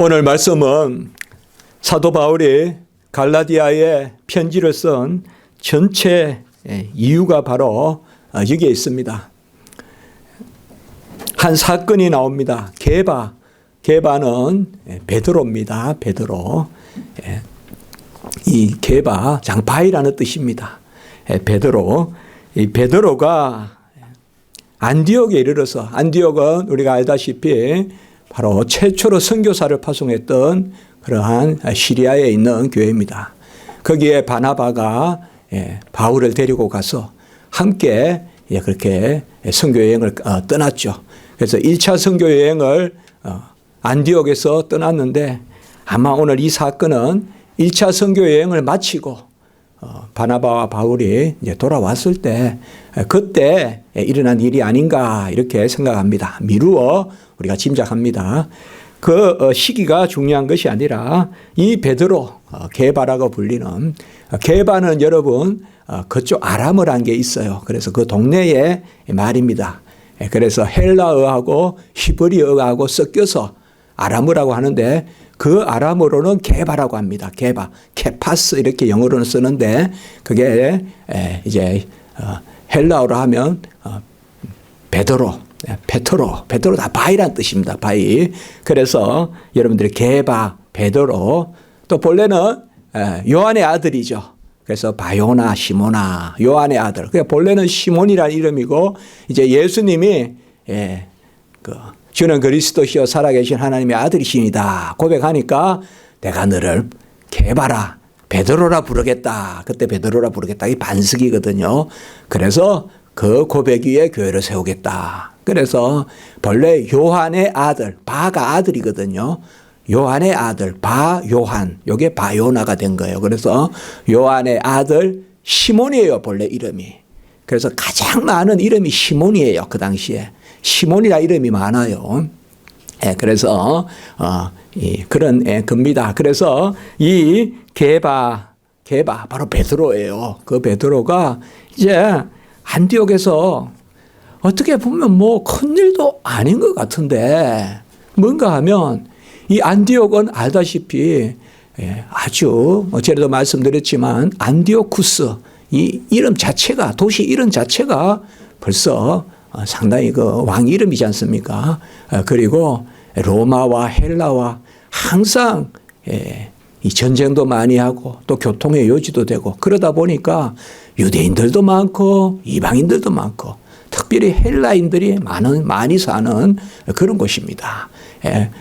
오늘 말씀은 사도 바울이 갈라디아에 편지를 쓴 전체 이유가 바로 여기에 있습니다. 한 사건이 나옵니다. 게바는 베드로입니다. 베드로. 이 게바, 장바위라는 뜻입니다. 베드로. 이 베드로가 안디옥에 이르러서, 안디옥은 우리가 알다시피 바로 최초로 선교사를 파송했던 그러한 시리아에 있는 교회입니다. 거기에 바나바가 바울을 데리고 가서 함께 그렇게 선교여행을 떠났죠. 그래서 1차 선교여행을 안디옥에서 떠났는데 아마 오늘 이 사건은 1차 선교여행을 마치고 바나바와 바울이 이제 돌아왔을 때 그때 일어난 일이 아닌가 이렇게 생각합니다. 미루어 우리가 짐작합니다. 그 시기가 중요한 것이 아니라 이 베드로, 게바라고 불리는, 게바는 여러분 그쪽 아람어란 게 있어요. 그래서 그 동네의 말입니다. 그래서 헬라어하고 히브리어하고 섞여서 아람어라고 하는데 그 아람어로는 게바라고 합니다. 게바, 케파스 이렇게 영어로는 쓰는데 그게 이제 헬라어로 하면 베드로 다 바위란 뜻입니다. 바위. 그래서 여러분들이 게바, 베드로, 또 본래는 요한의 아들이죠. 그래서 바요나, 시모나, 요한의 아들. 그러니까 본래는 시몬이라는 이름이고 이제 예수님이 주는 그리스도시요 살아계신 하나님의 아들이시니다 고백하니까 내가 너를 게바라, 베드로라 부르겠다. 그때 베드로라 부르겠다. 이 반석이거든요. 그래서 그 고백 위에 교회를 세우겠다. 그래서 본래 요한의 아들, 바가 아들이거든요. 요한의 아들, 바요한, 요게 바요나가 된 거예요. 그래서 요한의 아들 시몬이에요, 본래 이름이. 그래서 가장 많은 이름이 시몬이에요, 그 당시에. 시몬이라 이름이 많아요. 그래서 그런 겁니다. 그래서 이 게바 바로 베드로예요. 그 베드로가 이제 안디옥에서 어떻게 보면 뭐 큰일도 아닌 것 같은데 뭔가 하면 이 안디옥은 알다시피 아주 어제도 말씀드렸지만 안디오쿠스 이 이름 자체가 도시 이름 자체가 벌써 상당히 그 왕 이름이지 않습니까? 그리고 로마와 헬라와 항상 이 전쟁도 많이 하고 또 교통의 요지도 되고 그러다 보니까 유대인들도 많고 이방인들도 많고 특별히 헬라인들이 많이 사는 그런 곳입니다.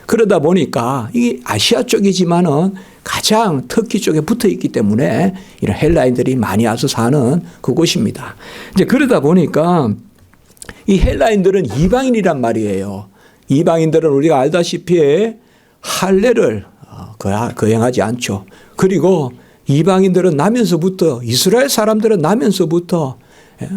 그러다 보니까 이 아시아 쪽이지만은 가장 터키 쪽에 붙어 있기 때문에 이런 헬라인들이 많이 와서 사는 그곳입니다. 이제 그러다 보니까 이 헬라인들은 이방인이란 말이에요. 이방인들은 우리가 알다시피 할례를 거행하지 않죠. 그리고 이방인들은 나면서부터 이스라엘 사람들은 나면서부터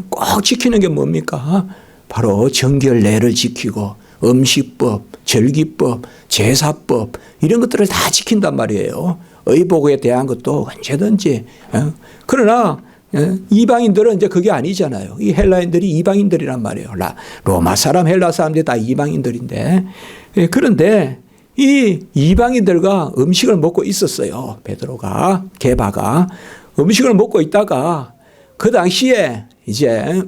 꼭 지키는 게 뭡니까? 바로 정결례를 지키고 음식법, 절기법, 제사법 이런 것들을 다 지킨단 말이에요. 의복에 대한 것도 언제든지. 그러나 이방인들은 이제 그게 아니잖아요. 이 헬라인들이 이방인들이란 말이에요. 로마 사람, 헬라 사람들이 다 이방인들인데 그런데 이 이방인들과 음식을 먹고 있었어요. 베드로가, 게바가 음식을 먹고 있다가 그 당시에 이제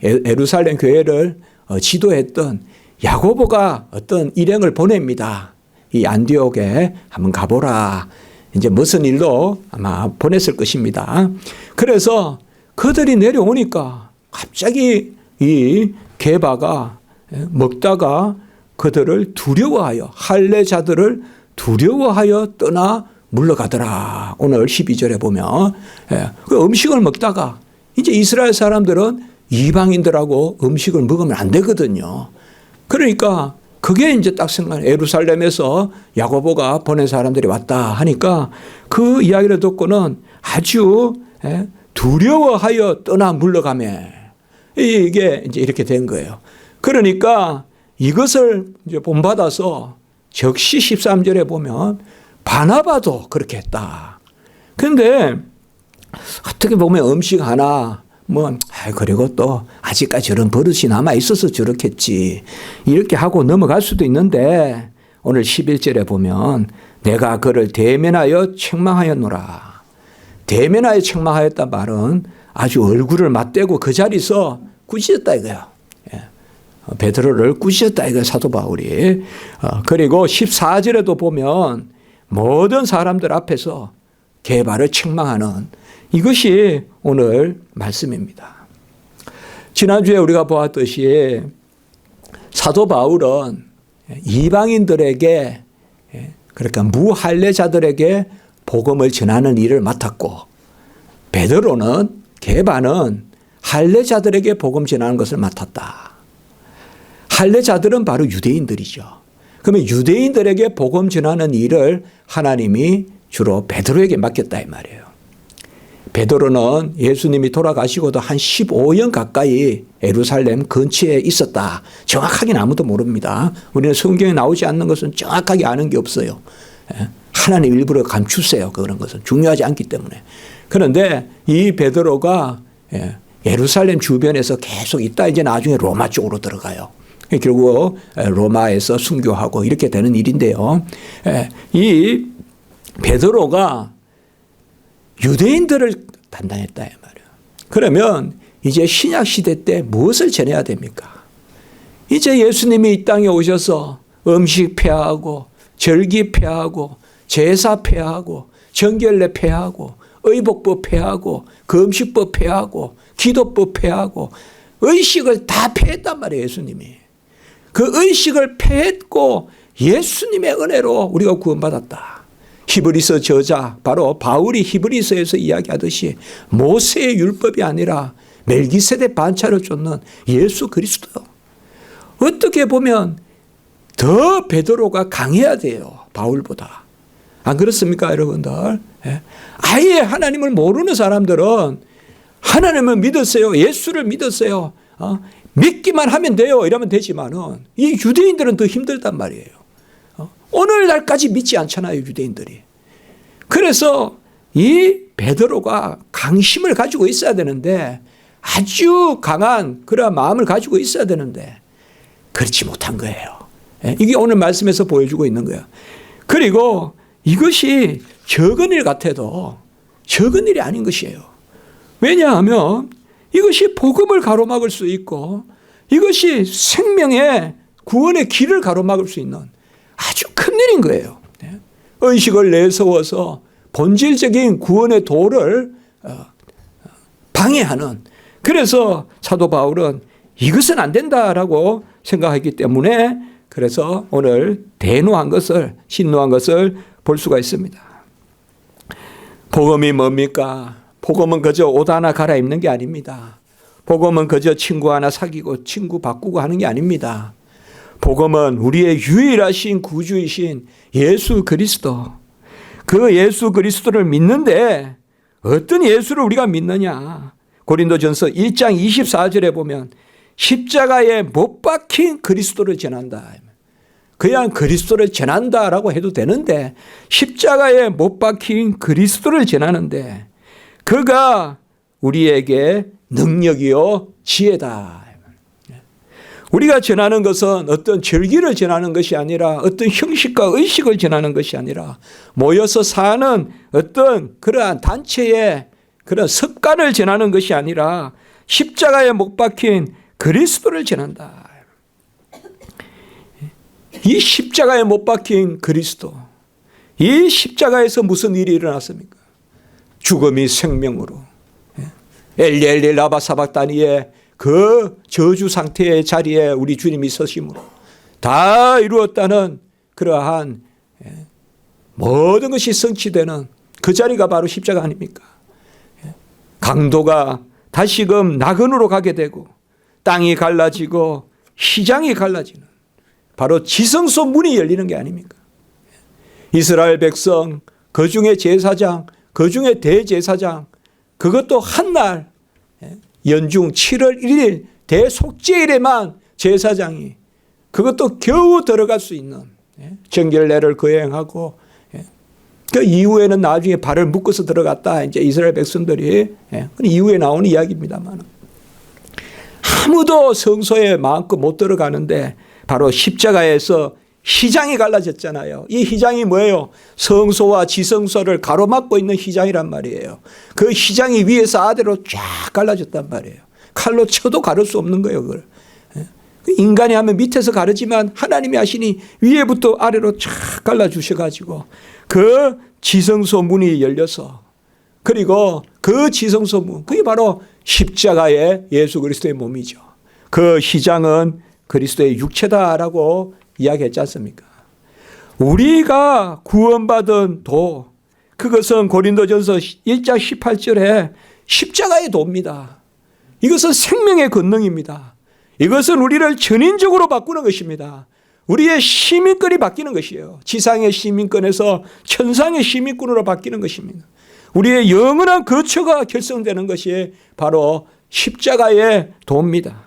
예루살렘 교회를 지도했던 야고보가 어떤 일행을 보냅니다. 이 안디옥에 한번 가보라. 이제 무슨 일로 아마 보냈을 것입니다. 그래서 그들이 내려오니까 갑자기 이 게바가 먹다가 그들을 두려워하여 할례자들을 두려워하여 떠나 물러가더라. 오늘 12절에 보면 그 음식을 먹다가 이제 이스라엘 사람들은 이방인들하고 음식을 먹으면 안 되거든요. 그러니까 그게 이제 딱 생각나요. 예루살렘에서 야고보가 보낸 사람들이 왔다 하니까 그 이야기를 듣고는 아주 두려워하여 떠나 물러가매. 이게 이제 이렇게 된 거예요. 그러니까 이것을 이제 본받아서 적시 13절에 보면 바나바도 그렇게 했다. 그런데 어떻게 보면 음식 하나 그리고 또 아직까지 저런 버릇이 남아 있어서 저렇겠지 이렇게 하고 넘어갈 수도 있는데 오늘 11절에 보면 내가 그를 대면하여 책망하였노라. 대면하여 책망하였단 말은 아주 얼굴을 맞대고 그 자리에서 꾸짖었다 이거야. 베드로를 꾸짖었다 이거야, 사도 바울이. 그리고 14절에도 보면 모든 사람들 앞에서 게바를 책망하는 이것이 오늘 말씀입니다. 지난주에 우리가 보았듯이 사도 바울은 이방인들에게, 그러니까 무할례자들에게 복음을 전하는 일을 맡았고, 베드로는, 게바는 할례자들에게 복음 전하는 것을 맡았다. 할례자들은 바로 유대인들이죠. 그러면 유대인들에게 복음 전하는 일을 하나님이 주로 베드로에게 맡겼다 이 말이에요. 베드로는 예수님이 돌아가시고도 한 15년 가까이 예루살렘 근처에 있었다. 정확하게는 아무도 모릅니다. 우리는 성경에 나오지 않는 것은 정확하게 아는 게 없어요. 하나님 일부러 감추세요. 그런 것은 중요하지 않기 때문에. 그런데 이 베드로가 예루살렘 주변에서 계속 있다 이제 나중에 로마 쪽으로 들어가요. 결국 로마에서 순교하고 이렇게 되는 일인데요. 이 베드로가 유대인들을 담당했다 이 말이에요. 그러면 이제 신약 시대 때 무엇을 전해야 됩니까? 이제 예수님이 이 땅에 오셔서 음식 폐하고 절기 폐하고 제사 폐하고 정결례 폐하고 의복법 폐하고 금식법 폐하고 기도법 폐하고 의식을 다 폐했단 말이에요. 예수님이. 그 의식을 폐했고 예수님의 은혜로 우리가 구원받았다. 히브리서 저자 바로 바울이 히브리서에서 이야기하듯이 모세의 율법이 아니라 멜기세덱 반차를 쫓는 예수 그리스도. 어떻게 보면 더 베드로가 강해야 돼요. 바울보다. 안 그렇습니까 여러분들? 아예 하나님을 모르는 사람들은 하나님을 믿었어요. 예수를 믿었어요. 믿기만 하면 돼요. 이러면 되지만은 이 유대인들은 더 힘들단 말이에요. 오늘날까지 믿지 않잖아요. 유대인들이. 그래서 이 베드로가 강심을 가지고 있어야 되는데 아주 강한 그런 마음을 가지고 있어야 되는데 그렇지 못한 거예요. 이게 오늘 말씀에서 보여주고 있는 거예요. 그리고 이것이 적은 일 같아도 적은 일이 아닌 것이에요. 왜냐하면 이것이 복음을 가로막을 수 있고 이것이 생명의 구원의 길을 가로막을 수 있는 아주 큰 일인 거예요. 의식을 내세워서 본질적인 구원의 도를 방해하는. 그래서 사도 바울은 이것은 안 된다라고 생각했기 때문에 그래서 오늘 대노한 것을, 신노한 것을 볼 수가 있습니다. 복음이 뭡니까? 복음은 그저 옷 하나 갈아입는 게 아닙니다. 복음은 그저 친구 하나 사귀고 친구 바꾸고 하는 게 아닙니다. 복음은 우리의 유일하신 구주이신 예수 그리스도, 그 예수 그리스도를 믿는데 어떤 예수를 우리가 믿느냐? 고린도전서 1장 24절에 보면 십자가에 못 박힌 그리스도를 전한다. 그냥 그리스도를 전한다라고 해도 되는데 십자가에 못 박힌 그리스도를 전하는데 그가 우리에게 능력이요 지혜다. 우리가 전하는 것은 어떤 절기를 전하는 것이 아니라 어떤 형식과 의식을 전하는 것이 아니라 모여서 사는 어떤 그러한 단체의 그런 습관을 전하는 것이 아니라 십자가에 못 박힌 그리스도를 전한다. 이 십자가에 못 박힌 그리스도, 이 십자가에서 무슨 일이 일어났습니까? 죽음이 생명으로, 엘리엘리 라바 사박다니의 그 저주 상태의 자리에 우리 주님이 서심으로 다 이루었다는 그러한 모든 것이 성취되는 그 자리가 바로 십자가 아닙니까? 강도가 다시금 나그네로 가게 되고 땅이 갈라지고 시장이 갈라지는 바로 지성소 문이 열리는 게 아닙니까? 이스라엘 백성, 그 중에 제사장, 그 중에 대제사장, 그것도 한날 연중 7월 1일 대속죄일에만 제사장이 그것도 겨우 들어갈 수 있는 정결례를 거행하고 그 이후에는 나중에 발을 묶어서 들어갔다. 이제 이스라엘 백성들이 그 이후에 나오는 이야기입니다만 아무도 성소에 마음껏 못 들어가는데 바로 십자가에서 휘장이 갈라졌잖아요. 이 휘장이 뭐예요? 성소와 지성소를 가로막고 있는 휘장이란 말이에요. 그 휘장이 위에서 아래로 쫙 갈라졌단 말이에요. 칼로 쳐도 가를 수 없는 거예요. 그걸. 인간이 하면 밑에서 가르지만 하나님이 하시니 위에부터 아래로 쫙 갈라주셔가지고 그 지성소 문이 열려서, 그리고 그 지성소 문, 그게 바로 십자가의 예수 그리스도의 몸이죠. 그 휘장은 그리스도의 육체다라고 이야기했지 않습니까? 우리가 구원받은 도, 그것은 고린도전서 1장 18절에 십자가의 도입니다. 이것은 생명의 권능입니다. 이것은 우리를 전인적으로 바꾸는 것입니다. 우리의 시민권이 바뀌는 것이에요. 지상의 시민권에서 천상의 시민권으로 바뀌는 것입니다. 우리의 영원한 거처가 결성되는 것이 바로 십자가의 도입니다.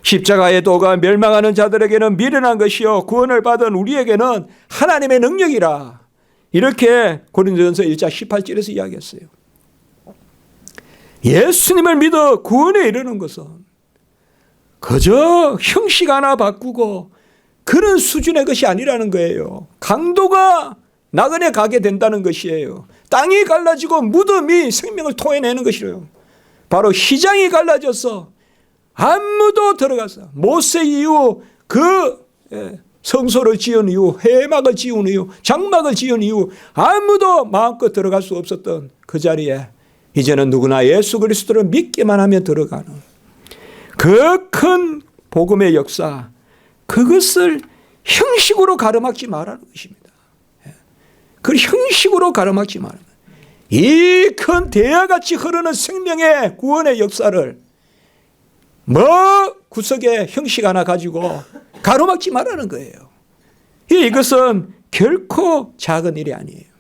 십자가의 도가 멸망하는 자들에게는 미련한 것이요 구원을 받은 우리에게는 하나님의 능력이라. 이렇게 고린도전서 1장 18절에서 이야기했어요. 예수님을 믿어 구원에 이르는 것은 그저 형식 하나 바꾸고 그런 수준의 것이 아니라는 거예요. 강도가 나그네 가게 된다는 것이에요. 땅이 갈라지고 무덤이 생명을 토해내는 것이래요. 바로 휘장이 갈라져서 아무도 들어가서 모세 이후 그 성소를 지은 이후, 회막을 지은 이후, 장막을 지은 이후 아무도 마음껏 들어갈 수 없었던 그 자리에 이제는 누구나 예수 그리스도를 믿기만 하면 들어가는 그 큰 복음의 역사, 그것을 형식으로 가로막지 말라는 것입니다. 그 형식으로 가로막지 말라는 이 큰 대야같이 흐르는 생명의 구원의 역사를 구석에 형식 하나 가지고 가로막지 말라는 거예요. 이것은 결코 작은 일이 아니에요.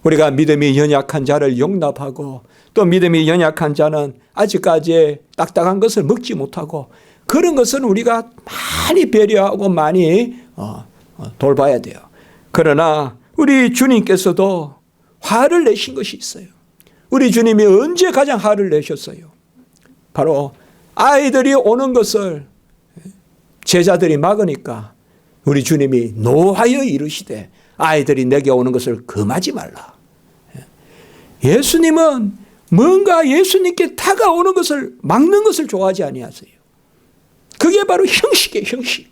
우리가 믿음이 연약한 자를 용납하고 또 믿음이 연약한 자는 아직까지 딱딱한 것을 먹지 못하고 그런 것은 우리가 많이 배려하고 많이 돌봐야 돼요. 그러나 우리 주님께서도 화를 내신 것이 있어요. 우리 주님이 언제 가장 화를 내셨어요? 바로 아이들이 오는 것을 제자들이 막으니까 우리 주님이 노하여 이르시되 아이들이 내게 오는 것을 금하지 말라. 예수님은 뭔가 예수님께 다가오는 것을 막는 것을 좋아하지 아니하세요. 그게 바로 형식이에요. 형식.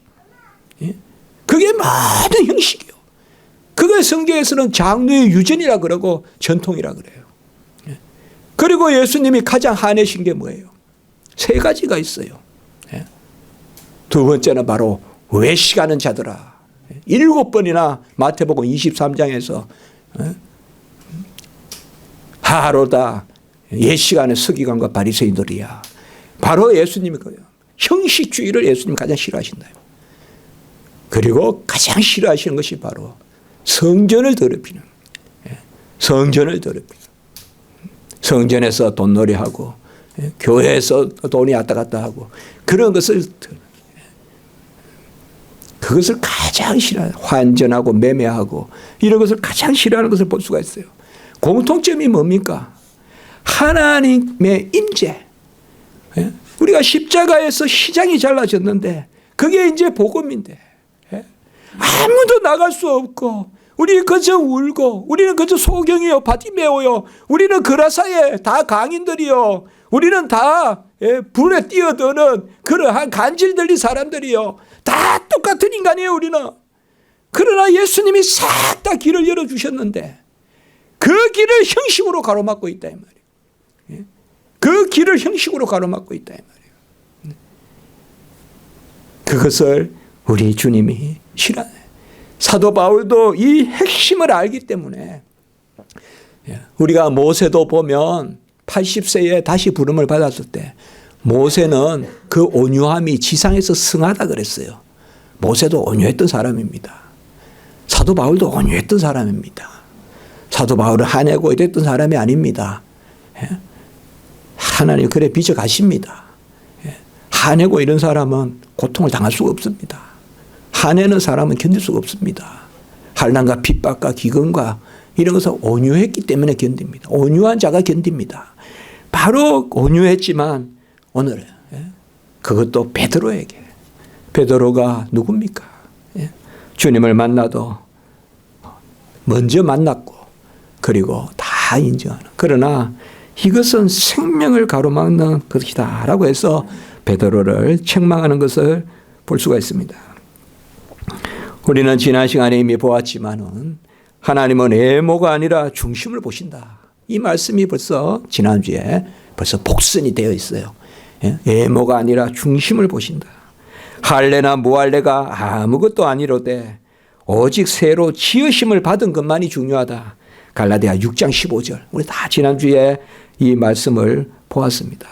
그게 모든 형식이에요. 그걸 성경에서는 장로의 유전이라 그러고 전통이라 그래요. 그리고 예수님이 가장 화내신 게 뭐예요? 세 가지가 있어요. 두 번째는 바로 외식하는 자들아. 7번이나 마태복음 23장에서 하하로다 옛시간의 서기관과 바리새인들이야. 바로 예수님이 그래요. 형식주의를 예수님이 가장 싫어하신다. 그리고 가장 싫어하시는 것이 바로 성전을 더럽히는, 성전을 더럽히는, 성전에서 돈놀이하고 교회에서 돈이 왔다 갔다 하고 그런 것을, 그것을 가장 싫어해요. 환전하고 매매하고 이런 것을 가장 싫어하는 것을 볼 수가 있어요. 공통점이 뭡니까? 하나님의 임재. 우리가 십자가에서 휘장이 잘라졌는데 그게 이제 복음인데 아무도 나갈 수 없고 우리는 그저 울고 우리는 그저 소경이요 바티메오요 우리는 그라사의 다 강인들이요 우리는 다 불에 뛰어드는 그러한 간질 들린 사람들이요 다 똑같은 인간이에요. 우리는. 그러나 예수님이 싹 다 길을 열어주셨는데 그 길을 형식으로 가로막고 있다 이 말이에요. 그 길을 형식으로 가로막고 있다 이 말이에요. 그것을 우리 주님이 싫어해요. 사도 바울도 이 핵심을 알기 때문에 우리가 모세도 보면 80세에 다시 부름을 받았을 때 모세는 그 온유함이 지상에서 승하다 그랬어요. 모세도 온유했던 사람입니다. 사도 바울도 온유했던 사람입니다. 사도 바울은 화내고 이랬던 사람이 아닙니다. 하나님 그래 빚어가십니다. 화내고 이런 사람은 고통을 당할 수가 없습니다. 화내는 사람은 견딜 수가 없습니다. 환난과 핍박과 기근과 이런 것을 온유했기 때문에 견딥니다. 온유한 자가 견딥니다. 바로 온유했지만 오늘 그것도 베드로에게. 베드로가 누굽니까? 주님을 만나도 먼저 만났고 그리고 다 인정하는. 그러나 이것은 생명을 가로막는 것이다 라고 해서 베드로를 책망하는 것을 볼 수가 있습니다. 우리는 지난 시간에 이미 보았지만은 하나님은 외모가 아니라 중심을 보신다. 이 말씀이 벌써 지난주에 벌써 복선이 되어 있어요. 외모가 아니라 중심을 보신다. 할례나 무할례가 아무것도 아니로되 오직 새로 지으심을 받은 것만이 중요하다. 갈라디아 6장 15절. 우리 다 지난주에 이 말씀을 보았습니다.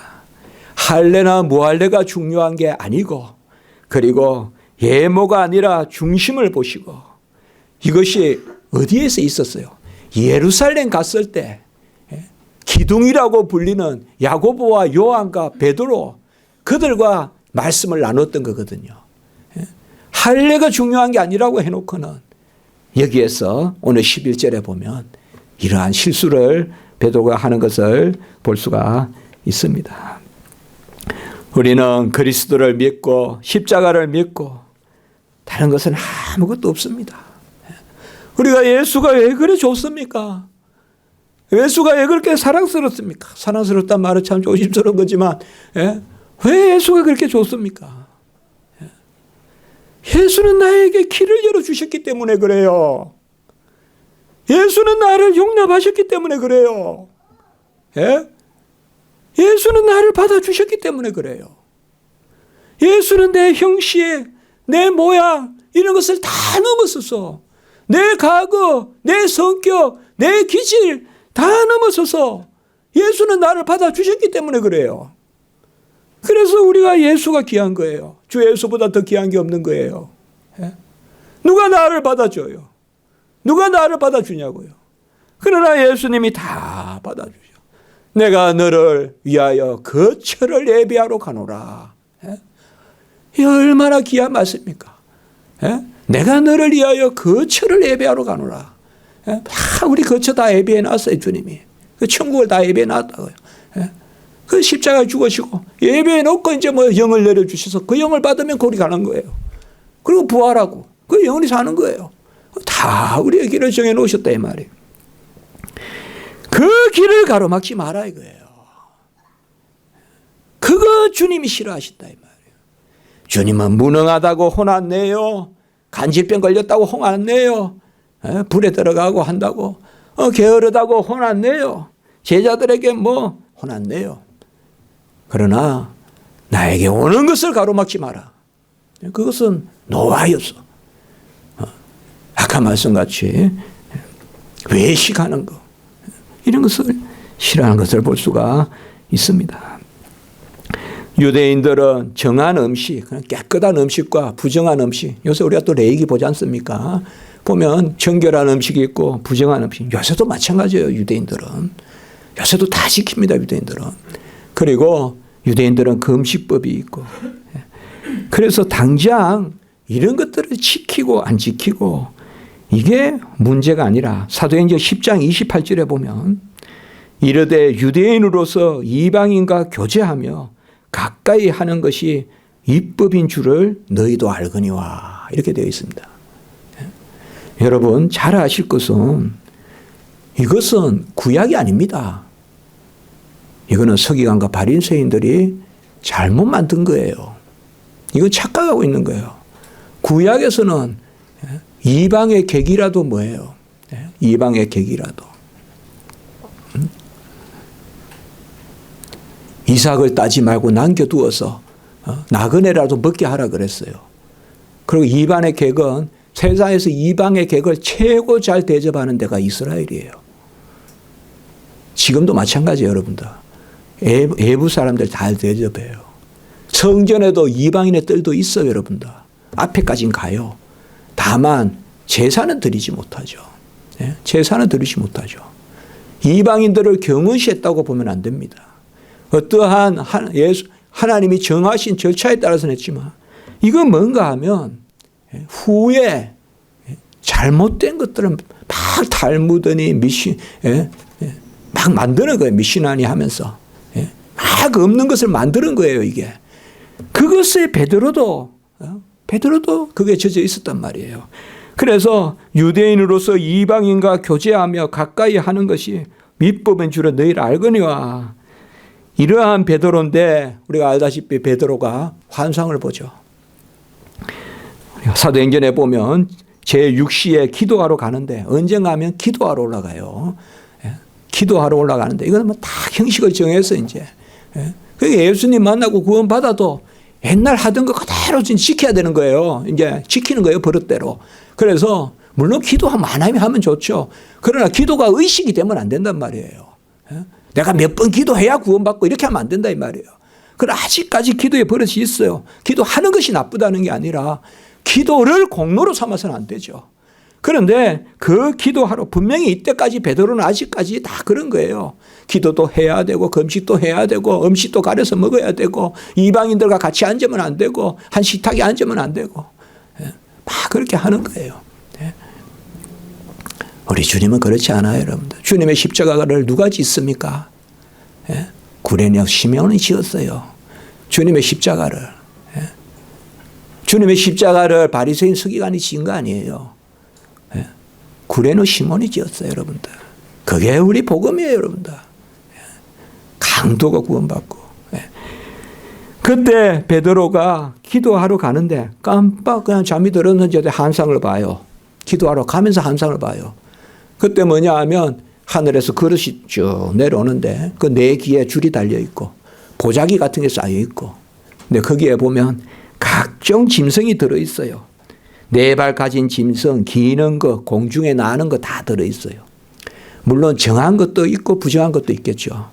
할례나 무할례가 중요한 게 아니고 그리고 외모가 아니라 중심을 보시고 이것이 어디에서 있었어요? 예루살렘 갔을 때 기둥이라고 불리는 야고보와 요한과 베드로 그들과 말씀을 나눴던 거거든요. 할례가 중요한 게 아니라고 해놓고는 여기에서 오늘 11절에 보면 이러한 실수를 베드로가 하는 것을 볼 수가 있습니다. 우리는 그리스도를 믿고 십자가를 믿고 다른 것은 아무것도 없습니다. 우리가 예수가 왜 그래 좋습니까? 예수가 왜 그렇게 사랑스럽습니까? 사랑스럽다는 말은 참 조심스러운 거지만 왜 예수가 그렇게 좋습니까? 예수는 나에게 길을 열어주셨기 때문에 그래요. 예수는 나를 용납하셨기 때문에 그래요. 예수는 나를 받아주셨기 때문에 그래요. 예수는 내 형식, 내 모양 이런 것을 다 넘어서서 내 과거, 내 성격, 내 기질 다 넘어서서 예수는 나를 받아주셨기 때문에 그래요. 그래서 우리가 예수가 귀한 거예요. 주 예수보다 더 귀한 게 없는 거예요. 누가 나를 받아줘요? 누가 나를 받아주냐고요. 그러나 예수님이 다 받아주죠. 내가 너를 위하여 거처를 예비하러 가노라. 이 얼마나 귀한 말씀입니까? 내가 너를 위하여 거처를 예비하러 가노라. 다 우리 거처 다 예비해 놨어요. 주님이. 그 천국을 다 예비해 놨다고요. 그 십자가에 죽으시고 예배해 놓고 이제 뭐 영을 내려주셔서 그 영을 받으면 거기 가는 거예요. 그리고 부활하고 그 영원히 사는 거예요. 다 우리의 길을 정해 놓으셨다 이 말이에요. 그 길을 가로막지 마라 이거예요. 그거 주님이 싫어하신다 이 말이에요. 주님은 무능하다고 혼 안 내요. 간질병 걸렸다고 혼 안 내요. 불에 들어가고 한다고 게으르다고 혼 안 내요. 제자들에게 뭐 혼 안 내요. 그러나 나에게 오는 것을 가로막지 마라. 그것은 노하였어. 아까 말씀같이 외식하는 거 이런 것을 싫어하는 것을 볼 수가 있습니다. 유대인들은 정한 음식, 깨끗한 음식과 부정한 음식, 요새 우리가 또 레이기 보지 않습니까? 보면 정결한 음식이 있고 부정한 음식, 요새도 마찬가지예요. 유대인들은 요새도 다 지킵니다. 유대인들은. 그리고 유대인들은 금식법이 있고 그래서 당장 이런 것들을 지키고 안 지키고 이게 문제가 아니라 사도행전 10장 28절에 보면 이르되 유대인으로서 이방인과 교제하며 가까이 하는 것이 율법인 줄을 너희도 알거니와 이렇게 되어 있습니다. 여러분 잘 아실 것은 이것은 구약이 아닙니다. 이거는 서기관과 바리새인들이 잘못 만든 거예요. 이건 착각하고 있는 거예요. 구약에서는 이방의 객이라도 뭐예요? 이방의 객이라도. 이삭을 따지 말고 남겨두어서 나그네라도 먹게 하라 그랬어요. 그리고 이방의 객은 세상에서 이방의 객을 최고 잘 대접하는 데가 이스라엘이에요. 지금도 마찬가지예요, 여러분들. 외부 사람들 잘 대접해요. 성전에도 이방인의 뜰도 있어요, 여러분들. 앞에까지는 가요. 다만 제사는 드리지 못하죠. 제사는 드리지 못하죠. 이방인들을 경은시했다고 보면 안 됩니다. 어떠한 하나님이 정하신 절차에 따라서는 했지만 이건 뭔가 하면 후에 잘못된 것들은 막 달무더니 막 만드는 거예요. 미시나니 하면서 막 없는 것을 만드는 거예요. 이게 그것에 베드로도 그게 젖어 있었단 말이에요. 그래서 유대인으로서 이방인과 교제하며 가까이 하는 것이 윗법인 줄은 너희를 알거니와. 이러한 베드로인데 우리가 알다시피 베드로가 환상을 보죠. 사도행전에 보면 제6시에 기도하러 가는데 언젠가 하면 기도하러 올라가요. 기도하러 올라가는데 이거는 뭐 다 형식을 정해서 이제. 그게 예수님 만나고 구원받아도 옛날 하던 거 그대로 지켜야 되는 거예요. 이제 지키는 거예요, 버릇대로. 그래서 물론 기도하면 하나님이 하면 좋죠. 그러나 기도가 의식이 되면 안 된단 말이에요. 내가 몇 번 기도해야 구원받고 이렇게 하면 안 된다 이 말이에요. 그러나 아직까지 기도의 버릇이 있어요. 기도하는 것이 나쁘다는 게 아니라 기도를 공로로 삼아서는 안 되죠. 그런데 그 기도하러 분명히 이때까지 베드로는 아직까지 다 그런 거예요. 기도도 해야 되고 금식도 해야 되고 음식도 가려서 먹어야 되고 이방인들과 같이 앉으면 안 되고 한 식탁에 앉으면 안 되고 막 그렇게 하는 거예요. 우리 주님은 그렇지 않아요, 여러분들. 주님의 십자가를 누가 짓습니까? 구레네 시몬이 지었어요. 주님의 십자가를. 주님의 십자가를 바리새인 서기관이 지은 거 아니에요. 구레네 시몬이 지었어요, 여러분들. 그게 우리 복음이에요, 여러분들. 강도가 구원받고. 그때 베드로가 기도하러 가는데 깜빡 그냥 잠이 들었는지 환상을 봐요. 기도하러 가면서 환상을 봐요. 그때 뭐냐 하면 하늘에서 그릇이 쭉 내려오는데 그 네 귀에 줄이 달려 있고 보자기 같은 게 쌓여 있고 근데 거기에 보면 각종 짐승이 들어 있어요. 네 발 가진 짐승, 기는 거, 공중에 나는 거 다 들어 있어요. 물론 정한 것도 있고 부정한 것도 있겠죠.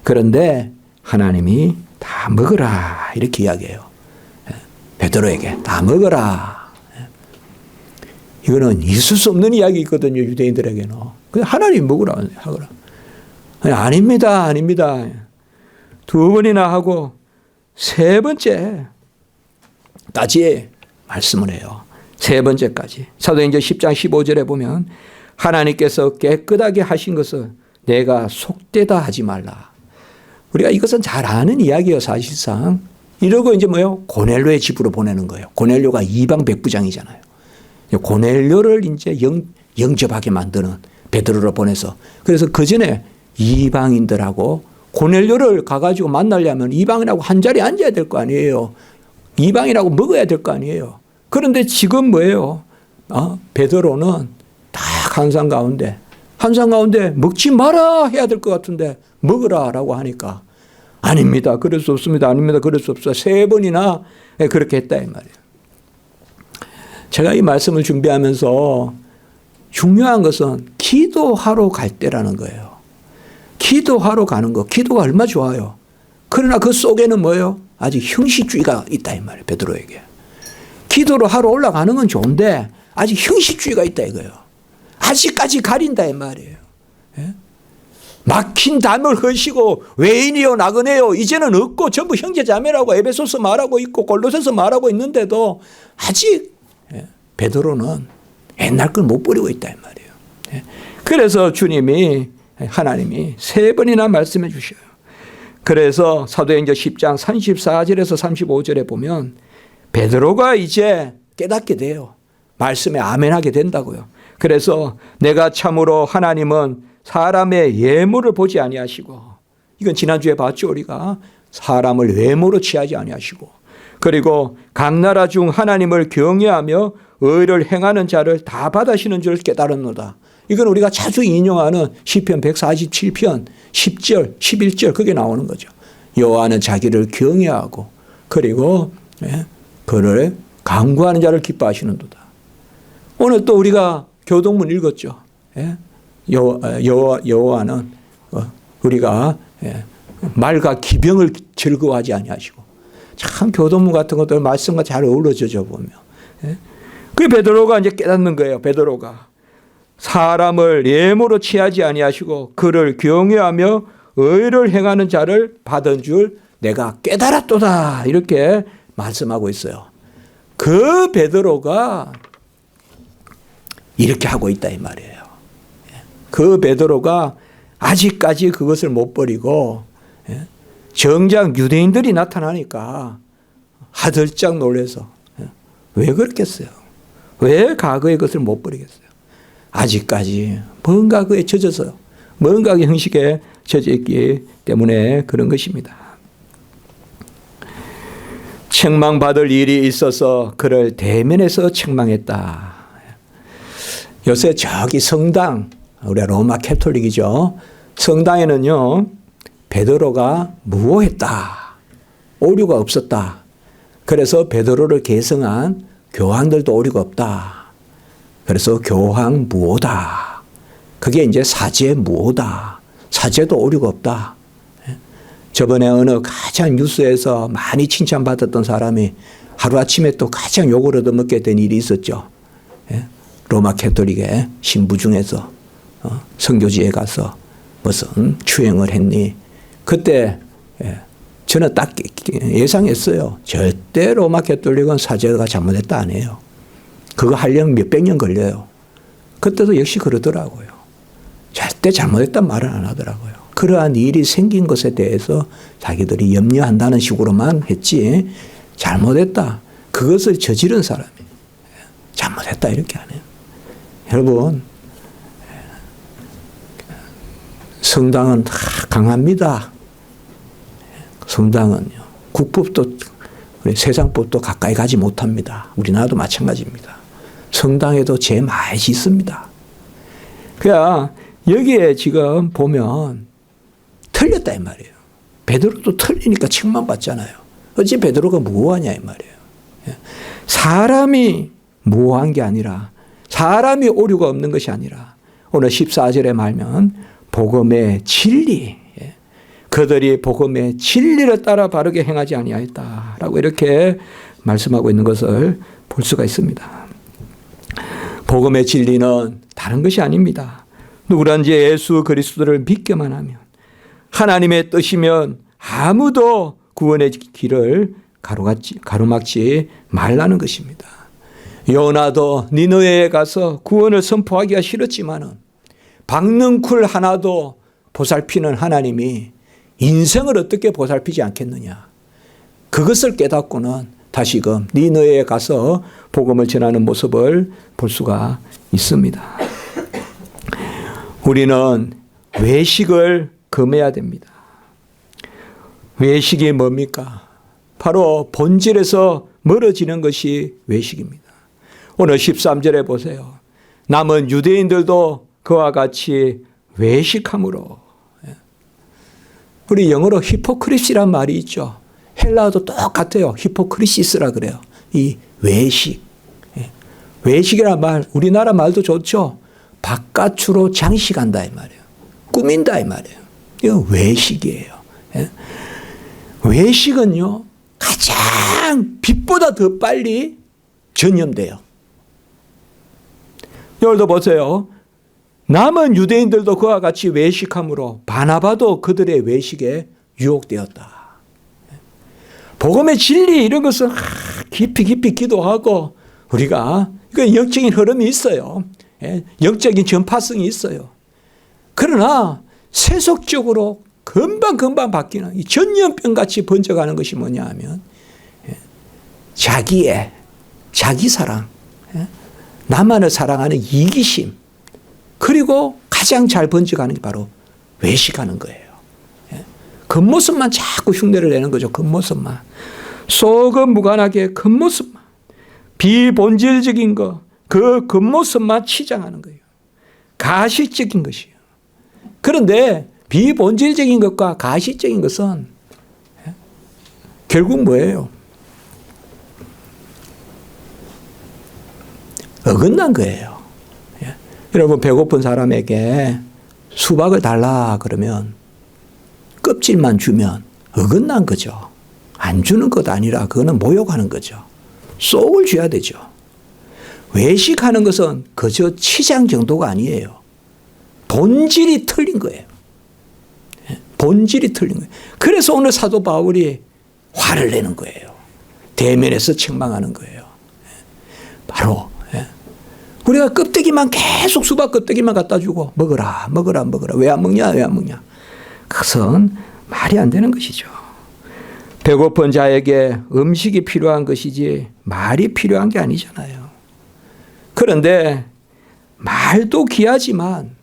그런데 하나님이 다 먹어라 이렇게 이야기해요. 베드로에게 다 먹어라. 이거는 있을 수 없는 이야기거든요. 유대인들에게는. 그냥 하나님 먹으라 하거라. 아닙니다. 아닙니다. 두 번이나 하고 세 번째까지 말씀을 해요. 세 번째까지. 사도행전 10장 15절에 보면 하나님께서 깨끗하게 하신 것을 내가 속되다 하지 말라. 우리가 이것은 잘 아는 이야기예요. 사실상. 이러고 이제 뭐예요? 고넬료의 집으로 보내는 거예요. 고넬료가 이방 백부장이잖아요. 고넬료를 이제 영접하게 만드는 베드로를 보내서 그래서 그 전에 이방인들하고 고넬료를 가가지고 만나려면 이방인하고 한 자리에 앉아야 될 거 아니에요. 이방인하고 먹어야 될 거 아니에요. 그런데 지금 뭐예요? 베드로는 딱 환상 가운데 먹지 마라 해야 될 것 같은데 먹으라라고 하니까 아닙니다. 그럴 수 없습니다. 아닙니다. 그럴 수 없어요. 세 번이나 그렇게 했다 이 말이에요. 제가 이 말씀을 준비하면서 중요한 것은 기도하러 갈 때라는 거예요. 기도하러 가는 거. 기도가 얼마나 좋아요. 그러나 그 속에는 뭐예요? 아직 형식주의가 있다 이 말이에요. 베드로에게. 기도를 하러 올라가는 건 좋은데 아직 형식주의가 있다 이거예요. 아직까지 가린다 이 말이에요. 막힌 담을 허시고 외인이요 나그네요 이제는 없고 전부 형제자매라고 에베소서 말하고 있고 골로새서 말하고 있는데도 아직 베드로는 옛날 걸 못 버리고 있다 이 말이에요. 그래서 하나님이 세 번이나 말씀해 주셔요. 그래서 사도행전 10장 34절에서 35절에 보면 베드로가 이제 깨닫게 돼요. 말씀에 아멘하게 된다고요. 그래서 내가 참으로 하나님은 사람의 예물을 보지 아니하시고 이건 지난주에 봤죠 우리가 사람을 외모로 취하지 아니하시고 그리고 각 나라 중 하나님을 경외하며 의를 행하는 자를 다 받으시는 줄 깨달았노다. 이건 우리가 자주 인용하는 시편 147편 10절 11절 그게 나오는 거죠. 여호와는 자기를 경외하고 그리고 그를 간구하는 자를 기뻐하시는도다. 오늘 또 우리가 교동문 읽었죠. 여호와는 우리가 말과 기병을 즐거워하지 아니하시고 참 교동문 같은 것들 말씀과 잘 어우러져 보면 그 베드로가 이제 깨닫는 거예요. 베드로가 사람을 예물로 취하지 아니하시고 그를 경외하며 의를 행하는 자를 받은 줄 내가 깨달았도다 이렇게 말씀하고 있어요. 그 베드로가 이렇게 하고 있다 이 말이에요. 그 베드로가 아직까지 그것을 못 버리고 정작 유대인들이 나타나니까 하들짝 놀라서 왜 그렇겠어요? 왜 과거의 것을 못 버리겠어요? 아직까지 뭔가 그에 젖어서 뭔가 형식에 젖어 있기 때문에 그런 것입니다. 책망받을 일이 있어서 그를 대면해서 책망했다. 요새 저기 성당, 우리가 로마 캐톨릭이죠. 성당에는요, 베드로가 무호했다. 오류가 없었다. 그래서 베드로를 계승한 교황들도 오류가 없다. 그래서 교황 무호다. 그게 이제 사제 무호다. 사제도 오류가 없다. 저번에 어느 가장 뉴스에서 많이 칭찬받았던 사람이 하루아침에 또 가장 욕을 얻어먹게 된 일이 있었죠. 로마 캐톨릭의 신부 중에서 선교지에 가서 무슨 추행을 했니? 그때 저는 딱 예상했어요. 절대 로마 캐톨릭은 사제가 잘못했다 안 해요. 그거 하려면 몇백 년 걸려요. 그때도 역시 그러더라고요. 절대 잘못했단 말은 안 하더라고요. 그러한 일이 생긴 것에 대해서 자기들이 염려한다는 식으로만 했지 잘못했다. 그것을 저지른 사람이 잘못했다 이렇게 안 해요. 여러분, 성당은 강합니다. 성당은요. 국법도 우리 세상법도 가까이 가지 못합니다. 우리나라도 마찬가지입니다. 성당에도 죄 많이 있습니다. 그러니까 여기에 지금 보면 틀렸다 이 말이에요. 베드로도 틀리니까 책망받잖아요. 어찌 베드로가 무호하냐 이 말이에요. 사람이 무호한 게 아니라 사람이 오류가 없는 것이 아니라 오늘 14절에 말면 복음의 진리, 그들이 복음의 진리를 따라 바르게 행하지 아니하였다라고 이렇게 말씀하고 있는 것을 볼 수가 있습니다. 복음의 진리는 다른 것이 아닙니다. 누구든지 예수 그리스도를 믿기만 하면 하나님의 뜻이면 아무도 구원의 길을 가로막지 말라는 것입니다. 요나도 니느웨에 가서 구원을 선포하기가 싫었지만은 박는 쿨 하나도 보살피는 하나님이 인생을 어떻게 보살피지 않겠느냐. 그것을 깨닫고는 다시금 니느웨에 가서 복음을 전하는 모습을 볼 수가 있습니다. 우리는 외식을 금해야 됩니다. 외식이 뭡니까? 바로 본질에서 멀어지는 것이 외식입니다. 오늘 13절에 보세요. 남은 유대인들도 그와 같이 외식함으로. 우리 영어로 히포크리시란 말이 있죠. 헬라어도 똑같아요. 히포크리시스라 그래요. 이 외식. 외식이란 말, 우리나라 말도 좋죠. 바깥으로 장식한다 이 말이에요. 꾸민다 이 말이에요. 이거 외식이에요. 외식은요, 가장 빛보다 더 빨리 전염돼요. 여기도 보세요. 남은 유대인들도 그와 같이 외식함으로 바나바도 그들의 외식에 유혹되었다. 복음의 진리 이런 것은 깊이 기도하고 우리가 그 영적인 흐름이 있어요. 영적인 전파성이 있어요. 그러나 세속적으로 금방 바뀌는 이 전염병같이 번져가는 것이 뭐냐 하면 자기 사랑, 나만을 사랑하는 이기심, 그리고 가장 잘 번져가는 게 바로 외식하는 거예요. 겉모습만 자꾸 흉내를 내는 거죠. 겉모습만. 속은 무관하게 겉모습만. 비본질적인 거, 그 겉모습만 치장하는 거예요. 가시적인 것이에요. 그런데 비본질적인 것과 가시적인 것은 결국 뭐예요? 어긋난 거예요. 여러분, 배고픈 사람에게 수박을 달라 그러면 껍질만 주면 어긋난 거죠. 안 주는 것 아니라 그거는 모욕하는 거죠. 속을 줘야 되죠. 외식하는 것은 그저 치장 정도가 아니에요. 본질이 틀린 거예요. 본질이 틀린 거예요. 그래서 오늘 사도 바울이 화를 내는 거예요. 대면에서 책망하는 거예요. 바로 우리가 껍데기만 계속 수박 껍데기만 갖다 주고 먹어라. 왜 안 먹냐? 그것은 말이 안 되는 것이죠. 배고픈 자에게 음식이 필요한 것이지 말이 필요한 게 아니잖아요. 그런데 말도 귀하지만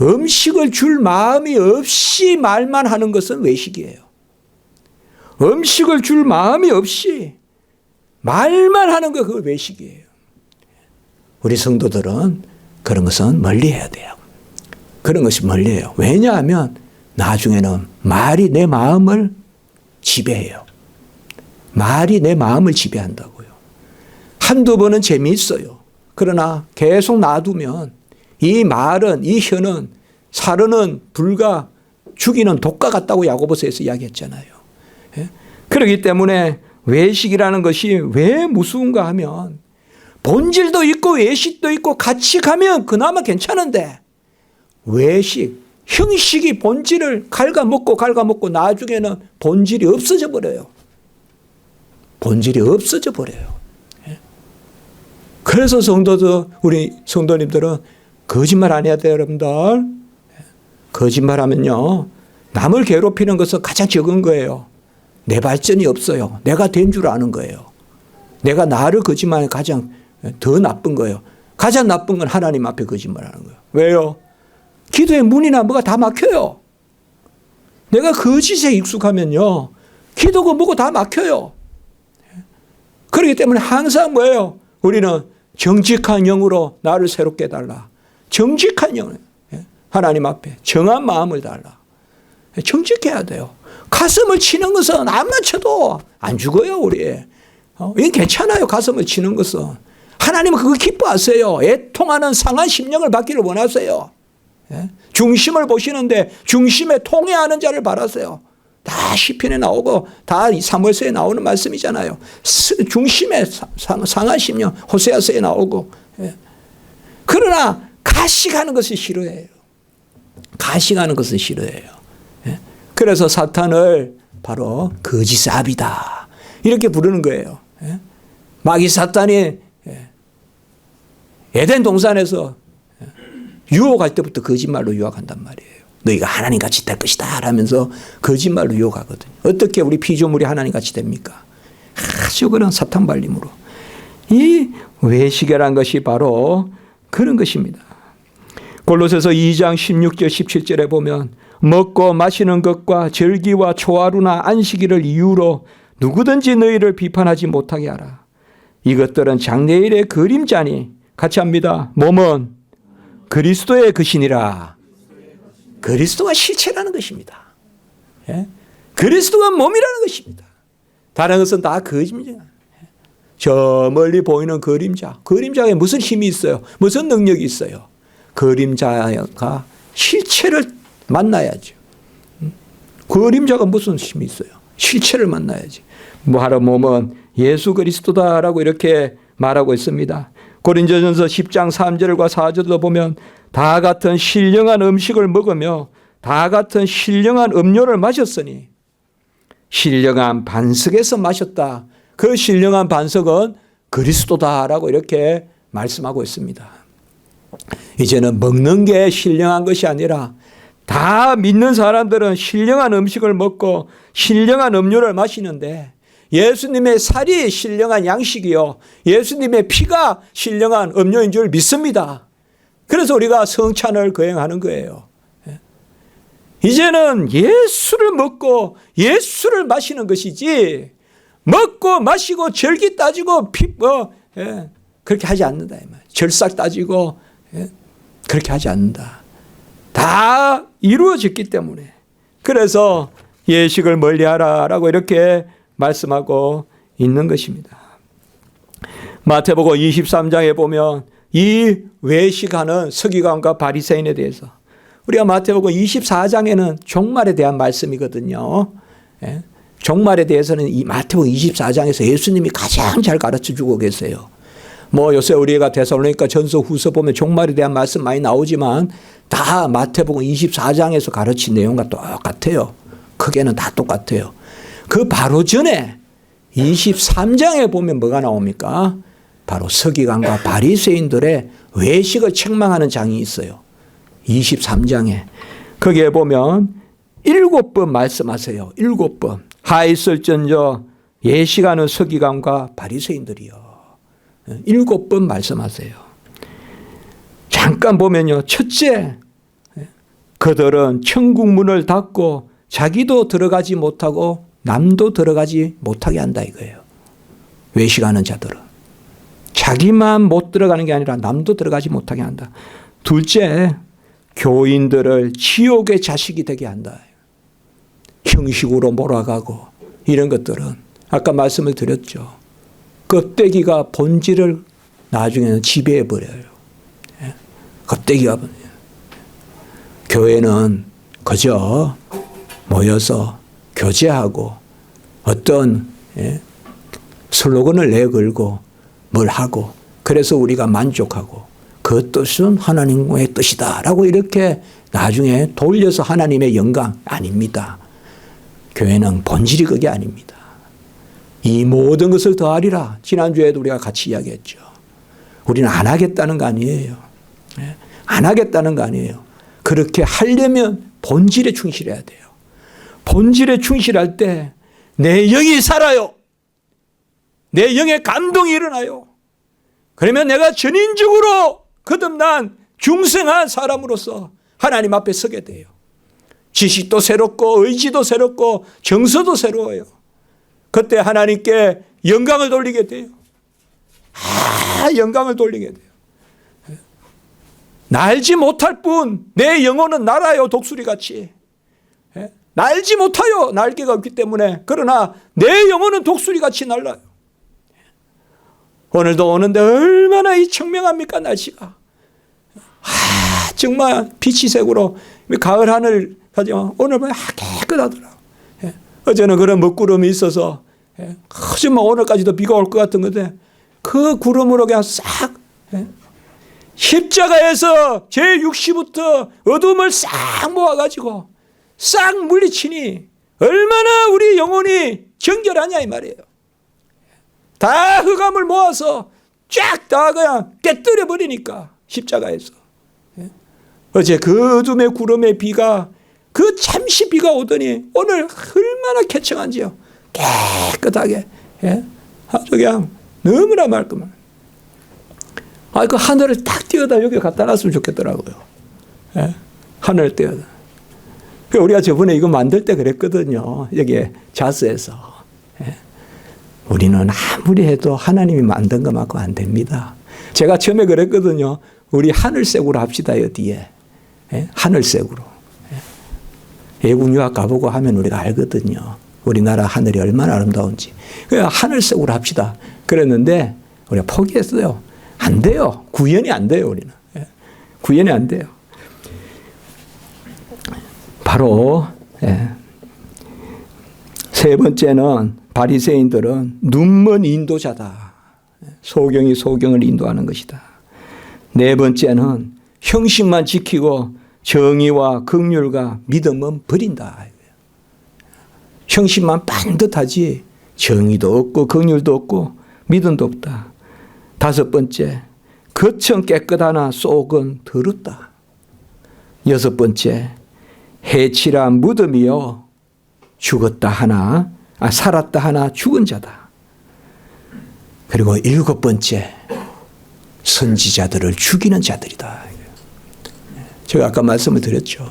음식을 줄 마음이 없이 말만 하는 것은 외식이에요. 음식을 줄 마음이 없이 말만 하는 거 그거 외식이에요. 우리 성도들은 그런 것은 멀리해야 돼요. 그런 것이 멀리해요. 왜냐하면 나중에는 말이 내 마음을 지배해요. 말이 내 마음을 지배한다고요. 한두 번은 재미있어요. 그러나 계속 놔두면 이 말은, 이 혀는 사르는 불과 죽이는 독과 같다고 야고보서에서 이야기했잖아요. 그렇기 때문에 외식이라는 것이 왜 무서운가 하면 본질도 있고 외식도 있고 같이 가면 그나마 괜찮은데 외식, 형식이 본질을 갉아먹고 나중에는 본질이 없어져 버려요. 본질이 없어져 버려요. 그래서 우리 성도님들은 거짓말 안 해야 돼요, 여러분들. 거짓말하면요, 남을 괴롭히는 것은 가장 적은 거예요. 내 발전이 없어요. 내가 된 줄 아는 거예요. 내가 나를 거짓말하는 가장 더 나쁜 거예요. 가장 나쁜 건 하나님 앞에 거짓말하는 거예요. 왜요? 기도의 문이나 뭐가 다 막혀요. 내가 거짓에 익숙하면요, 기도가 뭐고 다 막혀요. 그렇기 때문에 항상 뭐예요? 우리는 정직한 영으로 나를 새롭게 해달라. 정직한 영, 하나님 앞에 정한 마음을 달라. 정직해야 돼요. 가슴을 치는 것은 안 맞춰도 안 죽어요, 우리. 이건 괜찮아요, 가슴을 치는 것은. 하나님은 그거 기뻐하세요. 애통하는 상한 심령을 받기를 원하세요. 중심을 보시는데 중심에 통해하는 자를 바라세요. 다 시편에 나오고 다 사무엘서에 나오는 말씀이잖아요. 중심에 상한 심령, 호세아서에 나오고. 그러나 가식하는 것을 싫어해요. 가식하는 것을 싫어해요. 그래서 사탄을 바로 거짓삽이다 이렇게 부르는 거예요. 마귀 사탄이 에덴 동산에서 유혹할 때부터 거짓말로 유혹한단 말이에요. 너희가 하나님같이 될 것이다 라면서 거짓말로 유혹하거든요. 어떻게 우리 피조물이 하나님같이 됩니까? 아주 그런 사탄 발림으로. 이 외식이라는 것이 바로 그런 것입니다. 골로새서 2장 16절 17절에 보면 먹고 마시는 것과 절기와 초하루나 안식일을 이유로 누구든지 너희를 비판하지 못하게 하라. 이것들은 장래일의 그림자니 같이 합니다. 몸은 그리스도의 것이니라. 그리스도가 실체라는 것입니다. 그리스도가 몸이라는 것입니다. 다른 것은 다 거짓입니다. 저 멀리 보이는 그림자. 그림자에 무슨 힘이 있어요? 무슨 능력이 있어요? 그림자가 실체를 만나야죠. 그림자가 무슨 힘이 있어요? 실체를 만나야지. 바로 몸은 예수 그리스도다라고 이렇게 말하고 있습니다. 고린도전서 10장 3절과 4절도 보면 다 같은 신령한 음식을 먹으며 다 같은 신령한 음료를 마셨으니 신령한 반석에서 마셨다. 그 신령한 반석은 그리스도다라고 이렇게 말씀하고 있습니다. 이제는 먹는 게 신령한 것이 아니라 다 믿는 사람들은 신령한 음식을 먹고 신령한 음료를 마시는데 예수님의 살이 신령한 양식이요, 예수님의 피가 신령한 음료인 줄 믿습니다. 그래서 우리가 성찬을 거행하는 거예요. 이제는 예수를 먹고 예수를 마시는 것이지 먹고 마시고 절기 따지고 그렇게 하지 않는다. 절삭 따지고 그렇게 하지 않는다. 다 이루어졌기 때문에. 그래서 예식을 멀리하라라고 이렇게 말씀하고 있는 것입니다. 마태복음 23장에 보면 이 외식하는 서기관과 바리새인에 대해서, 우리가 마태복음 24장에는 종말에 대한 말씀이거든요. 종말에 대해서는 이 마태복음 24장에서 예수님이 가장 잘 가르쳐주고 계세요. 뭐 요새 우리가 데살로니가 전서 후서 보면 종말에 대한 말씀 많이 나오지만 다 마태복음 24장에서 가르친 내용과 똑같아요. 크게는 다 똑같아요. 그 바로 전에 23장에 보면 뭐가 나옵니까? 바로 서기관과 바리새인들의 외식을 책망하는 장이 있어요. 23장에. 거기에 보면 7번 말씀하세요. 7번. 하있을전저 예식하는 서기관과 바리새인들이요. 7번 말씀하세요. 잠깐 보면요. 첫째, 그들은 천국 문을 닫고 자기도 들어가지 못하고 남도 들어가지 못하게 한다 이거예요. 외식하는 자들은. 자기만 못 들어가는 게 아니라 남도 들어가지 못하게 한다. 둘째, 교인들을 지옥의 자식이 되게 한다. 형식으로 몰아가고 이런 것들은 아까 말씀을 드렸죠. 껍데기가 본질을 나중에는 지배해버려요. 껍데기가. 교회는 그저 모여서 교제하고 어떤 슬로건을 내걸고 뭘 하고 그래서 우리가 만족하고 그 뜻은 하나님의 뜻이다 라고 이렇게 나중에 돌려서 하나님의 영광 아닙니다. 교회는 본질이 그게 아닙니다. 이 모든 것을 더하리라. 지난주에도 우리가 같이 이야기했죠. 우리는 안 하겠다는 거 아니에요. 안 하겠다는 거 아니에요. 그렇게 하려면 본질에 충실해야 돼요. 본질에 충실할 때 내 영이 살아요. 내 영에 감동이 일어나요. 그러면 내가 전인적으로 거듭난 중생한 사람으로서 하나님 앞에 서게 돼요. 지식도 새롭고 의지도 새롭고 정서도 새로워요. 그때 하나님께 영광을 돌리게 돼요. 영광을 돌리게 돼요. 날지 못할 뿐 내 영혼은 날아요. 독수리같이. 날지 못해요. 날개가 없기 때문에. 그러나 내 영혼은 독수리같이 날아요. 오늘도 오는데 얼마나 이 청명합니까 날씨가. 정말 빛이색으로 가을 하늘 오늘 보면 깨끗하더라고요. 어제는 그런 먹구름이 있어서 하지만 오늘까지도 비가 올 것 같은 건데 그 구름으로 그냥 싹 십자가에서 제6시부터 어둠을 싹 모아가지고 싹 물리치니 얼마나 우리 영혼이 정결하냐 이 말이에요. 다 흑암을 모아서 쫙 다 그냥 깨뜨려 버리니까 십자가에서. 어제 그 어둠의 구름의 비가 그 잠시 비가 오더니 오늘 얼마나 쾌청한지요. 깨끗하게. 아주 그냥 너무나 말끔한. 그 하늘을 딱 띄워다 여기 갖다 놨으면 좋겠더라고요. 하늘을 띄워다. 우리가 저번에 이거 만들 때 그랬거든요. 여기에 자스에서. 우리는 아무리 해도 하나님이 만든 것만큼 안 됩니다. 제가 처음에 그랬거든요. 우리 하늘색으로 합시다. 여기에. 하늘색으로. 외국 유학 가보고 하면 우리가 알거든요. 우리나라 하늘이 얼마나 아름다운지. 그냥 하늘색으로 합시다. 그랬는데 우리가 포기했어요. 안 돼요. 구현이 안 돼요. 우리는. 구현이 안 돼요. 바로 세 번째는 바리새인들은 눈먼 인도자다. 소경이 소경을 인도하는 것이다. 네 번째는 형식만 지키고 정의와 긍휼과 믿음은 버린다. 형식만 반듯하지 정의도 없고 긍휼도 없고 믿음도 없다. 다섯 번째, 겉은 깨끗하나 속은 더럽다. 여섯 번째, 해치라 무덤이여 죽었다 하나 살았다 하나 죽은 자다. 그리고 일곱 번째, 선지자들을 죽이는 자들이다. 제가 아까 말씀을 드렸죠.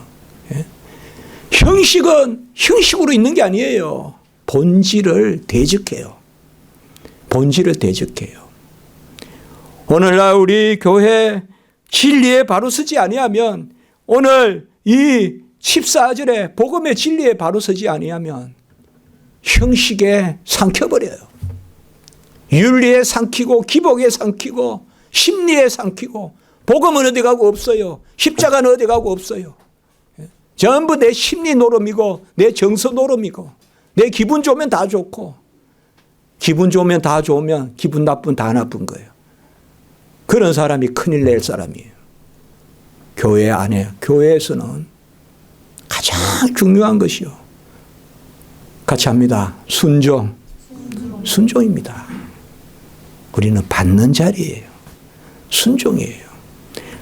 형식은 형식으로 있는 게 아니에요. 본질을 대적해요. 본질을 대적해요. 오늘날 우리 교회 진리에 바로 서지 아니하면 오늘 이 14절에 복음의 진리에 바로 서지 아니하면 형식에 삼켜버려요. 윤리에 삼키고 기복에 삼키고 심리에 삼키고 복음은 어디 가고 없어요. 십자가는 어디 가고 없어요. 전부 내 심리 노름이고 내 정서 노름이고 내 기분 좋으면 다 좋고 기분 좋으면 다 좋으면 기분 나쁘면 다 나쁜 거예요. 그런 사람이 큰일 낼 사람이에요. 교회 안에 교회에서는 가장 중요한 것이요. 같이 합니다. 순종입니다. 우리는 받는 자리예요. 순종이에요.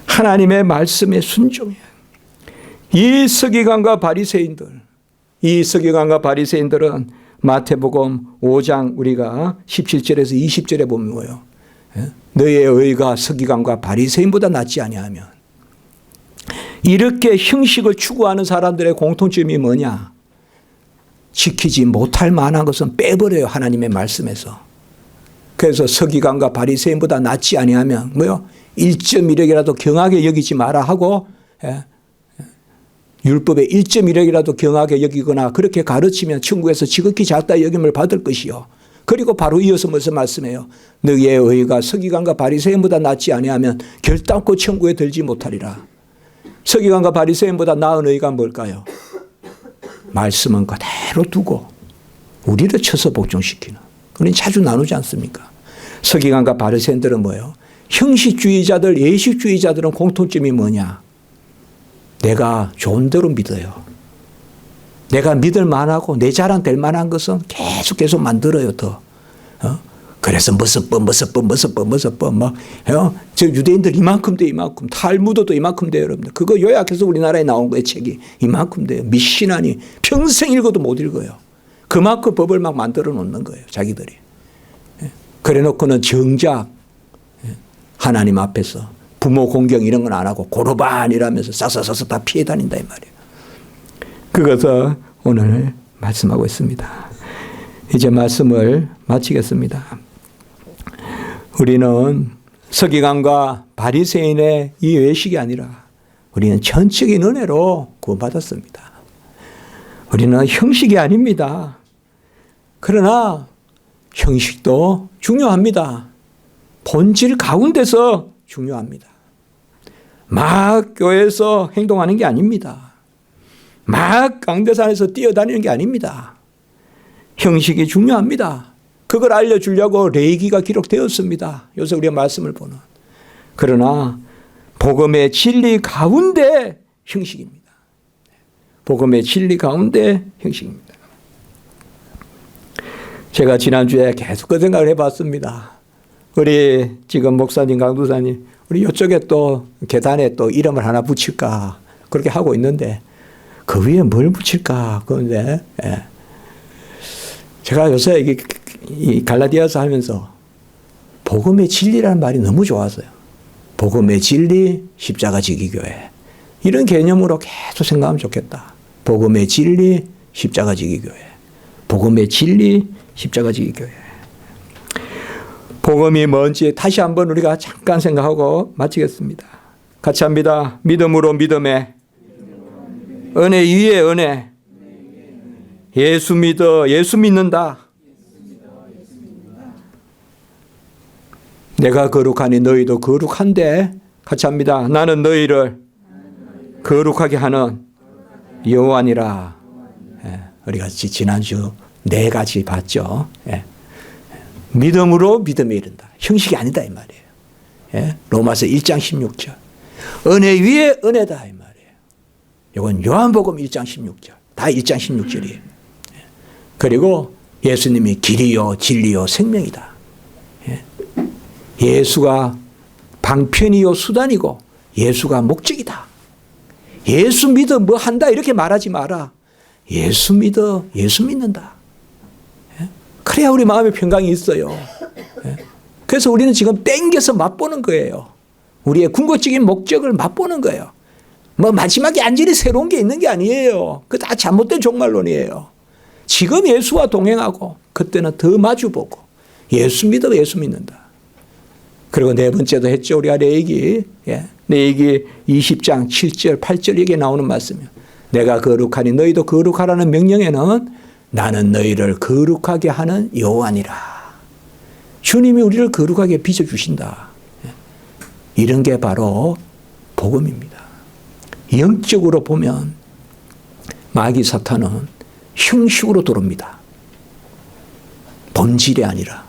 하나님의 말씀에 순종이에요. 이 서기관과 바리새인들은 마태복음 5장 우리가 17절에서 20절에 보면 뭐예요? 너의 의가 서기관과 바리새인보다 낫지 아니하면. 이렇게 형식을 추구하는 사람들의 공통점이 뭐냐? 지키지 못할 만한 것은 빼버려요, 하나님의 말씀에서. 그래서 서기관과 바리새인보다 낫지 아니하면 뭐요? 1.1억이라도 경하게 여기지 마라 하고, 율법의 1.1억이라도 경하게 여기거나 그렇게 가르치면 천국에서 지극히 작다 여김을 받을 것이요. 그리고 바로 이어서 무슨 말씀해요? 너의 의가 서기관과 바리새인보다 낫지 아니하면 결단코 천국에 들지 못하리라. 서기관과 바리새인보다 나은 의가 뭘까요? 말씀은 그대로 두고 우리를 쳐서 복종시키는. 우리는 자주 나누지 않습니까? 서기관과 바리새인들은 뭐예요? 형식주의자들, 예식주의자들은 공통점이 뭐냐? 내가 좋은 대로 믿어요. 내가 믿을 만하고 내 자랑 될 만한 것은 계속 만들어요, 더. 그래서 머스법. 저 유대인들 이만큼 돼, 이만큼. 탈무드도 이만큼 돼요, 여러분들. 그거 요약해서 우리나라에 나온 거예요, 책이. 이만큼 돼요. 미신하니 평생 읽어도 못 읽어요. 그만큼 법을 막 만들어 놓는 거예요, 자기들이. 그래 놓고는 정작 하나님 앞에서 부모 공경 이런 건 안 하고 고르반이라면서 싹싹 다 피해 다닌다 이 말이에요. 그것을 오늘 말씀하고 있습니다. 이제 말씀을 마치겠습니다. 우리는 서기관과 바리새인의 이 외식이 아니라 우리는 전적인 은혜로 구원받았습니다. 우리는 형식이 아닙니다. 그러나 형식도 중요합니다. 본질 가운데서 중요합니다. 막 교회에서 행동하는 게 아닙니다. 막 강대산에서 뛰어다니는 게 아닙니다. 형식이 중요합니다. 그걸 알려주려고 레위기가 기록되었습니다. 요새 우리가 말씀을 보는. 그러나 복음의 진리 가운데 형식입니다. 복음의 진리 가운데 형식입니다. 제가 지난주에 계속 그 생각을 해봤습니다. 우리 지금 목사님, 강도사님, 우리 이쪽에 또 계단에 또 이름을 하나 붙일까 그렇게 하고 있는데 그 위에 뭘 붙일까 그런데 제가 요새 이 갈라디아서 하면서 복음의 진리라는 말이 너무 좋았어요. 복음의 진리, 십자가 지기 교회. 이런 개념으로 계속 생각하면 좋겠다. 복음의 진리, 십자가 지기 교회. 복음의 진리, 십자가 지기 교회. 복음이 뭔지 다시 한번 우리가 잠깐 생각하고 마치겠습니다. 같이 합니다. 믿음으로 믿음에, 은혜 위에 은혜. 예수 믿어, 예수 믿는다. 내가 거룩하니 너희도 거룩한데, 같이 합니다. 나는 너희를 거룩하게 하는 여호와니라. 우리가 지난주 4가지 봤죠. 믿음으로 믿음에 이른다. 형식이 아니다 이 말이에요. 로마서 1장 16절. 은혜 위에 은혜다 이 말이에요. 이건 요한복음 1장 16절. 다 1장 16절이에요. 그리고 예수님이 길이요 진리요 생명이다. 예수가 방편이요 수단이고 예수가 목적이다. 예수 믿어 뭐 한다 이렇게 말하지 마라. 예수 믿어 예수 믿는다. 그래야 우리 마음에 평강이 있어요. 그래서 우리는 지금 땡겨서 맛보는 거예요. 우리의 궁극적인 목적을 맛보는 거예요. 뭐 마지막에 안전히 새로운 게 있는 게 아니에요. 그거 다 잘못된 종말론이에요. 지금 예수와 동행하고 그때는 더 마주보고 예수 믿어 예수 믿는다. 그리고 4번째도 했죠. 우리가 레위기 20장 7절 8절 여기에 나오는 말씀이에요. 내가 거룩하니 너희도 거룩하라는 명령에는 나는 너희를 거룩하게 하는 여호와니라. 주님이 우리를 거룩하게 빚어주신다. 이런 게 바로 복음입니다. 영적으로 보면 마귀 사탄은 형식으로 들어옵니다. 본질이 아니라.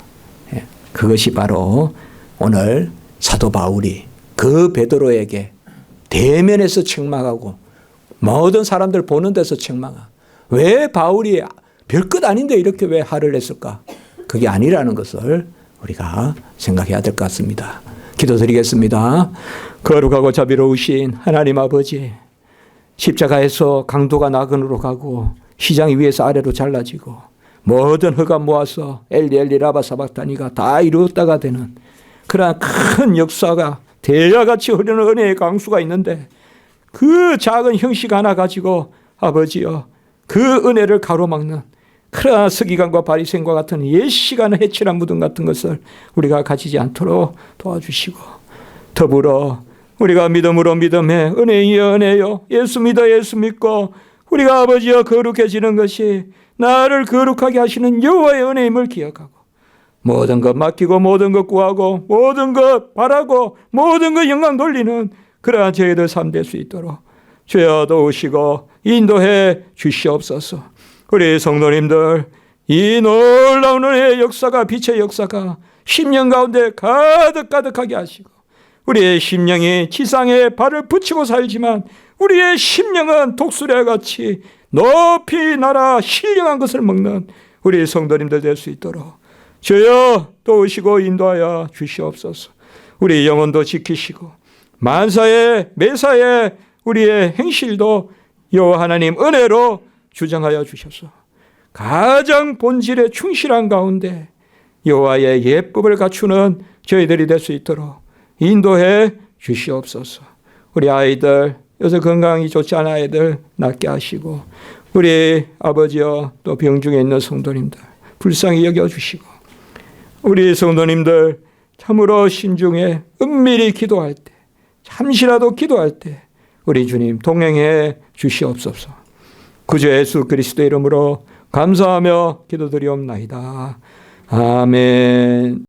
그것이 바로 오늘 사도 바울이 그 베드로에게 대면에서 책망하고 모든 사람들 보는 데서 책망하고 왜 바울이 별것 아닌데 이렇게 왜 화를 냈을까? 그게 아니라는 것을 우리가 생각해야 될 것 같습니다. 기도드리겠습니다. 거룩하고 자비로우신 하나님 아버지, 십자가에서 강도가 나그네로 가고 시장이 위에서 아래로 잘라지고 모든 허가 모아서 엘리 엘리 라바 사박다니가 다 이루었다가 되는 그러한 큰 역사가 대야같이 흐르는 은혜의 강수가 있는데 그 작은 형식 하나 가지고 아버지여 그 은혜를 가로막는 그러한 서기관과 바리새인과 같은 옛 시간의 해칠한 무덤 같은 것을 우리가 가지지 않도록 도와주시고, 더불어 우리가 믿음으로 믿음에 은혜이여 은혜요 예수 믿어 예수 믿고 우리가 아버지여 거룩해지는 것이 나를 거룩하게 하시는 여호와의 은혜임을 기억하고 모든 것 맡기고 모든 것 구하고 모든 것 바라고 모든 것 영광 돌리는 그러한 저희들 삶 될 수 있도록 주여 도우시고 인도해 주시옵소서. 우리 성도님들 이 놀라운 은혜의 역사가 빛의 역사가 심령 가운데 가득가득하게 하시고 우리의 심령이 지상에 발을 붙이고 살지만 우리의 심령은 독수리같이 높이 날아 신령한 것을 먹는 우리 성도님들 될 수 있도록 주여 도우시고 인도하여 주시옵소서. 우리 영혼도 지키시고 만사에 매사에 우리의 행실도 여호와 하나님 은혜로 주장하여 주셔서 가장 본질에 충실한 가운데 여호와의 예법을 갖추는 저희들이 될 수 있도록 인도해 주시옵소서. 우리 아이들 요새 건강이 좋지 않은 아이들 낫게 하시고 우리 아버지여 또 병중에 있는 성도님들 불쌍히 여겨주시고 우리 성도님들 참으로 신중에 은밀히 기도할 때 잠시라도 기도할 때 우리 주님 동행해 주시옵소서. 구주 예수 그리스도의 이름으로 감사하며 기도드리옵나이다. 아멘.